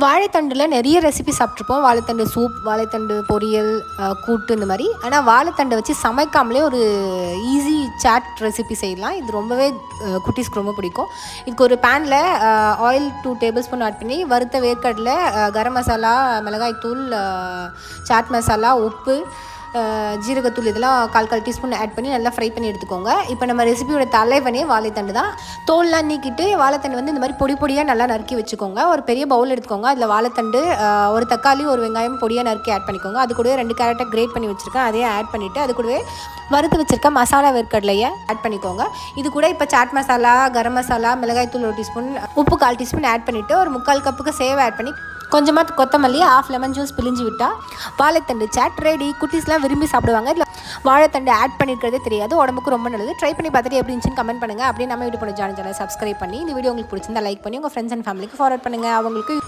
வாழைத்தண்டில் நிறைய ரெசிபி சாப்பிட்ருப்போம். வாழைத்தண்டு சூப், வாழைத்தண்டு பொரியல், கூட்டு இந்த மாதிரி. ஆனால் வாழைத்தண்டை வச்சு சமைக்காமலே ஒரு ஈஸி சாட் ரெசிபி செய்யலாம். இது ரொம்பவே குட்டீஸ்க்கு ரொம்ப பிடிக்கும். இதுக்கு ஒரு பேனில் ஆயில் 2 டேபிள் ஸ்பூன் ஆட் பண்ணி வறுத்த வேர்க்கடலை, கரம் மசாலா, மிளகாய்த்தூள், சாட் மசாலா, உப்பு, ஜீரகத்தூள் இதெல்லாம் 1/4 டீஸ்பூன் ஆட் பண்ணி நல்லா ஃப்ரை பண்ணி எடுத்துக்கோங்க. இப்போ நம்ம ரெசிபியோட தலைவனே வாழைத்தண்டு தான். தோல்லாம் நீக்கிட்டு வாழைத்தண்டு வந்து இந்த மாதிரி பொடி பொடியாக நல்லா நறுக்கி வச்சுக்கோங்க. ஒரு பெரிய பவுல் எடுத்துக்கோங்க. அதில் வாழைத்தண்டு, ஒரு தக்காளி, ஒரு வெங்காயம் பொடியாக நறுக்கி ஆட் பண்ணிக்கோங்க. அது கூடவே 2 கேரட்டை கிரேட் பண்ணி வச்சுருக்கேன், அதையும் ஆட் பண்ணிவிட்டு அது கூடவே வறுத்து வச்சுருக்க மசாலா வேர்க்கடலையை ஆட் பண்ணிக்கோங்க. இது கூட இப்போ சாட் மசாலா, கரம் மசாலா, மிளகாய்த்தூள் 1 டீஸ்பூன், உப்பு 1/4 டீஸ்பூன் ஆட் பண்ணிவிட்டு ஒரு 3/4 கப்புக்கு சேவை ஆட் பண்ணி கொஞ்சமாக கொத்தமல்லி, 1/2 லெமன் ஜூஸ் பிழிஞ்சு விட்டால் வாழைத்தண்டு சாட் ரெடி. குட்டீஸ்லாம் விரும்பி சாப்பிடுவாங்க. இதில் வாழைத்தண்டு ஆட் பண்ணியிருக்கிறதே தெரியாது, உடம்புக்கு ரொம்ப நல்லது. ட்ரை பண்ணி பார்த்துட்டு எப்படி இருந்துச்சுன்னு கமெண்ட் பண்ணுங்கள். அப்படியே நம்ம வீடியோ பண்ண சேனலை சப்ஸ்கிரைப் பண்ணி இந்த வீடியோ உங்களுக்கு பிடிச்சிருந்தா லைக் பண்ணி உங்கள் ஃப்ரெண்ட்ஸ் அண்ட் ஃபேமிலிக்கு ஃபார்வர்ட் பண்ணுங்கள். அவங்களுக்கு